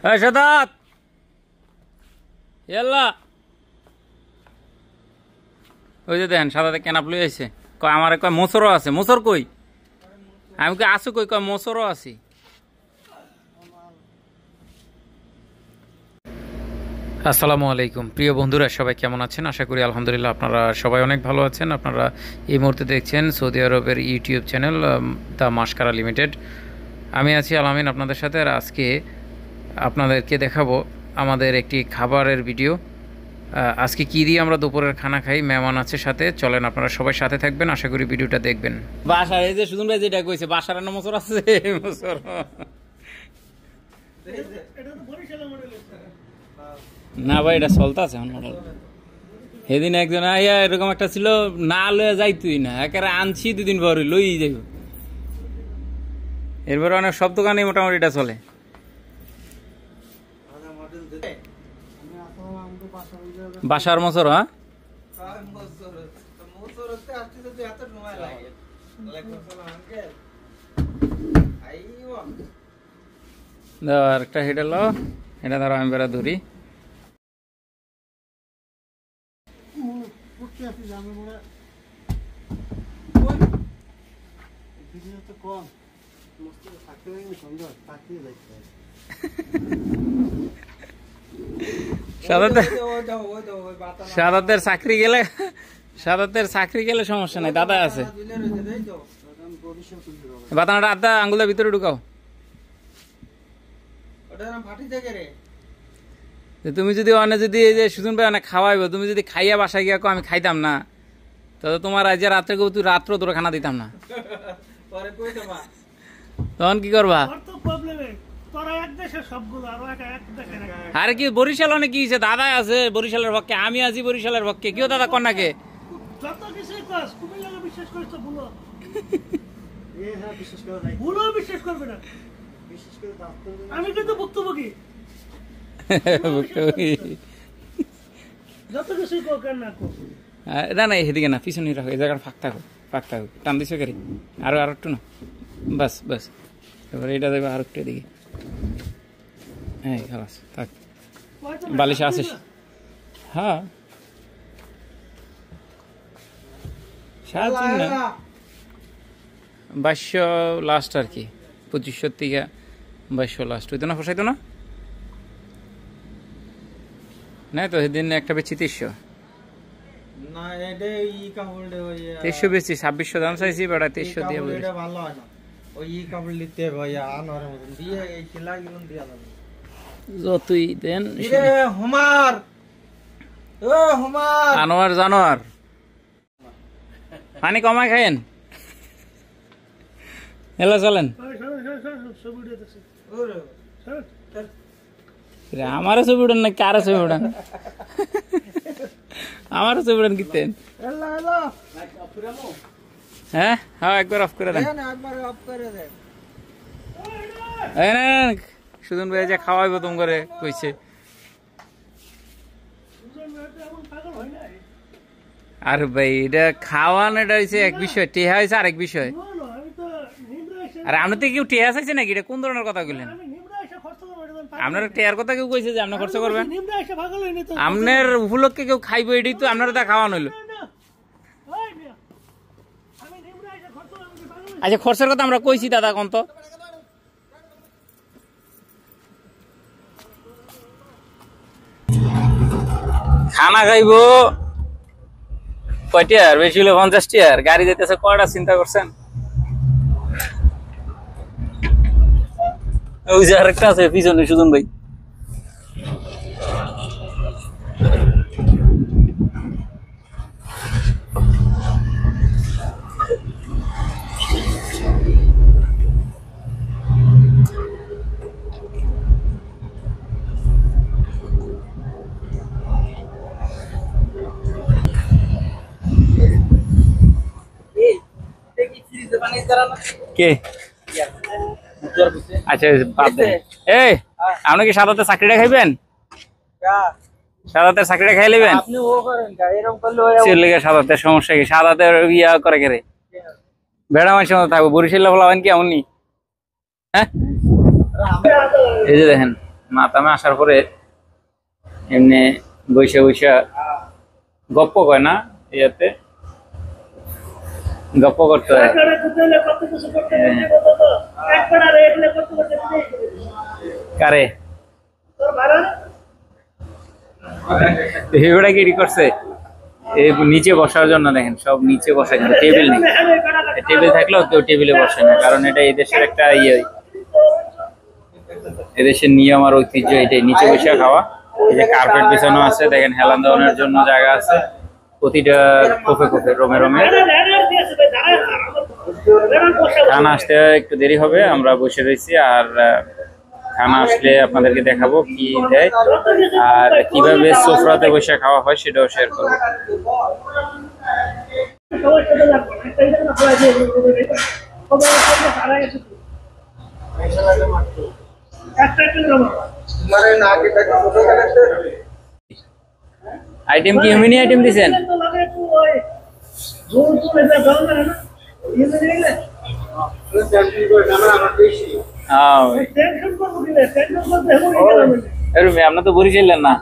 সাদাত ইয়াল্লা ওই যে দেখেন সাদাতে কেনাপ লই আইছে কয় আমার কয় মোসরও আছে মোসর কই আমি কই আসু কই কয় মোসরও আছি আসসালামু আলাইকুম প্রিয় বন্ধুরা সবাই কেমন আছেন আশা করি আলহামদুলিল্লাহ আপনারা সবাই অনেক ভালো আছেন আপনারা এই মুহূর্তে দেখছেন সৌদি আরবের YouTube channel the mascara limited আমি আছি আলামিন আপনাদের সাথে আর আজকে আপনাদেরকে দেখাবো আমাদের একটি খাবারের ভিডিও আজকে কী দিয়ে আমরা দুপুরের খানা খাই মেহমান আছে সাথে চলেন আপনারা সবাই সাথে থাকবেন আশা করি ভিডিওটা দেখবেন বাসার এই যে সুজন ভাই যেটা কইছে বাসার রান্না মোসর আছে মোসর না ভাই এটা চলতে আছে সেদিন একজন আইয়া এরকম একটা ছিল না লয়ে যাইতুই না একেবারে আনছি দুদিন পরে লই যাইব এরপরে অনেক সব দোকানে মোটামুটি এটা চলে বাসার মোসর হ্যাঁ আরেকটা হেঁটে লো এটা ধরো আমি বেড়া ধরি সাদাতের চাকরি গেলে সমস্যা নাই দাদা আছে বাতানাটা আধা আঙ্গুলের ভিতরে ঢুকাও তুমি যদি যদি এই যে সুজন ভাই অনেক খাওয়াইবো তুমি যদি খাইয়া বাসায় গিয়া আমি খাইতাম না তাহলে তোমার আজ রাত্রে তুই রাত্র তোর খানা দিতাম না তখন কি করবা আরে কি বরিশাল অনেক কি দাদা আছে বরিশালের পক্ষে আমি আছি বরিশালের পক্ষে কেউ দাদা কন্যাকে আমি কিন্তু বক্তব্য কি না না এদিকে না পিছনে রাখো এই জায়গাটা ফাঁক থাকো টান দিছো গাড়ি আরো একটু না বাস বাস এবার এটা দেবে আর একটু এদিকে হ্যাঁ খালাস থাক বালিশ আসিস হ্যাঁ সারাদিন না 2200 লাস্ট আর কি 2500 থেকে 2200 লাস্ট হইতো না ফসাইতো না না তো সেদিন একটা বেচি 300 না এটা ই কাপড় ওই 300 বেচি 2600 দাম চাইছি বেটা 300 দিয়ে এটা ভালো হয় না ওই ই কাপড় নিতে ভাইয়া আনোয়ারের মতন দিয়ে এই সেলাইগুলো দিয়া যাবে যতই দেন রে হুমার ও হুমার আনোয়ার জানোয়ার পানি কমায় খায়েন এলা চলেন আমারও ছবি উঠান না কারো ছবি উঠান আমারও ছবি উঠান কিতেন হ্যাঁ হ্যাঁ একবার অফ করে দেন সুজন ভাই যে খাওয়াইবো তুমি করে কইছে আর ভাই এটা খাওয়ান এটা হয়েছে এক বিষয় টেহা হয়েছে আরেক বিষয় আর আপনি তো কেউ টেহা চাইছে নাকি এটা কোন ধরনের কথা বললেন আপনার টেয়ার কথা কেউ কইছে যে আপনি খরচ করবেন আপনার উপলক্ষে কেউ খাইবো এটাই তো আপনার তা খাওয়ানো হইলো আচ্ছা খরচের কথা আমরা কইছি দাদা কোন তো খানা খাইবো কয়টিয়ার বেশি হলো 50 টিয়ার গাড়ি যেতেছে কয়টা চিন্তা করছেন ওই যে আরেকটা আছে পিছনে সুজন ভাই কে আচ্ছা বাদ দেন এই আপনি কি সাদাতে চাকরিটা খাইবেন সাদাতে চাকরিটা খাই নেবেন আপনি ও করেন এরকম করলে চলে গেছে সাদাতে সমস্যা কি সাদাতে ইয়া করে করে বেড়া মাসের মতো থাকবো বরিশালে বলাবেন কি এমনই হ্যাঁ এই যে দেখেন মাতামে আসার পরে এমনি বৈশা বৈশা গপ্প কয় না, ইয়াতে গপ্প করতে হয়। কারে এগুলা কি করছে? এই নিচে বসার জন্য দেখেন সব নিচে বসে, কিন্তু টেবিল নেই। টেবিল থাকলেও কেউ টেবিলে বসে না, কারণ এটা এদেশের একটা ইয়ে, এদেশের নিয়ম আর ঐতিহ্য এটাই, নিচে বসে খাওয়া। এই যে কার্পেট বিছানো আছে দেখেন, হেলান দেওয়ানোর জন্য জায়গা আছে প্রতিটা কোফে কোফে, রোমে রোমে। খানা আসতে একটু দেরি হবে, আমরা বসে রয়েছি। আর খানা আসলে আপনাদেরকে দেখাবো কি দেয় আর কিভাবে সোফরাতে বসে খাওয়া হয় সেটাও শেয়ার করবো। আইটেম কি মিনি আইটেম দিছেন? আপনার তো বরিশালের না?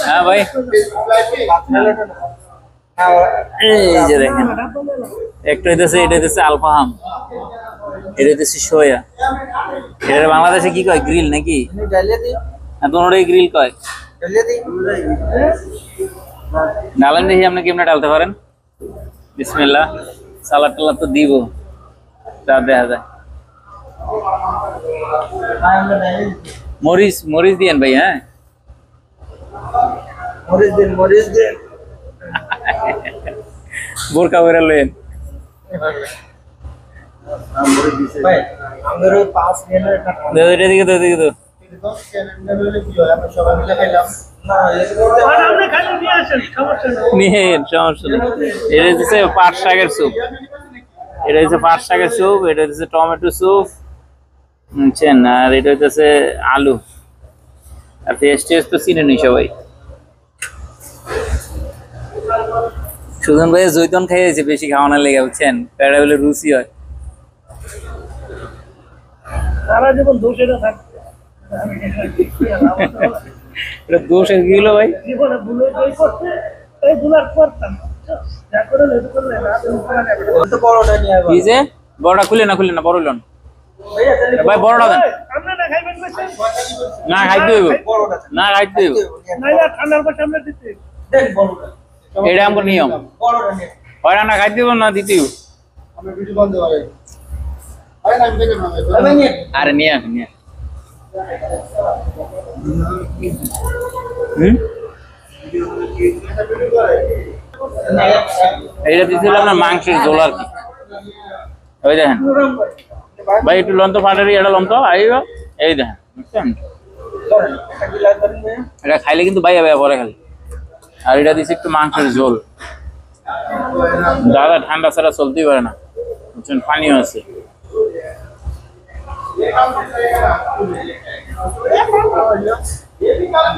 হ্যাঁ ভাই, এই যে দেখেন, একটা হইতেছে, এটা হইতেছে আলফাহাম, এটা হইতেছে সোয়া। এটা বাংলাদেশে কি কয়, গ্রিল নাকি? দোনোটাই গ্রিল কয়। ডালেন দেখি আপনি কেমনে ডালতে পারেন। বিসমিল্লাহ। সালাদ টালাদ তো দিব, তা দেখা যায়। মরিচ মরিচ দিয়েন ভাই। হ্যাঁ, মরিচ দিন বোরকা বেরা লেন। পাট শাকের স্যুপ, এটা হচ্ছে পাট শাকের স্যুপ, এটা হচ্ছে টমেটো স্যুপ, বুঝছেন? আর এটা হচ্ছে আলু। আর পেঁয়াজ টেস্ট তো চিনে নি সবাই। সুজন ভাই জৈতন খাইয়েছে বেশি খাওয়ানোর লেগে, বুঝছেন? পেটে বলে রুচি হয়। সারা জীবন দোষের থাকবে, এটা দোষের কি হলো ভাই? জীবনে ভুলে করতে এই ভুলার করতাম, যা করে লেট করলে না তো বড়টা নিয়ে আবার। কি যে বড়টা খুলে না বড় লন ভাই, বড়টা দেন। আমরা না খাইবেন কইছেন? না খাইতে হইব, না খাইতে হইব, নাইলে ঠান্ডার পর সামনে দিতে দেন বড়টা। এটা আমার নিয়ম, বড়টা নিয়ে হয় না খাইতে হইব না দিতে হইব। আমরা ভিডিও বন্ধ করে আরে না আমি দেখে না, আরে নিয়ে নিয়ে এইটা দিয়েছিলাম না মাংসের ঝোল আর কি। ওই দেখেন ভাই, একটু লন্ত ফাটারি, এটা লন্ত আইব। এই দেখেন, বুঝছেন? এটা খাইলে কিন্তু বাইয়া বাইয়া পরে খালি। আর এটা দিচ্ছে একটু মাংসের ঝোল। দাদা ঠান্ডা ছাড়া চলতেই পারে না, বুঝছেন? পানিও আছে। ये भी काम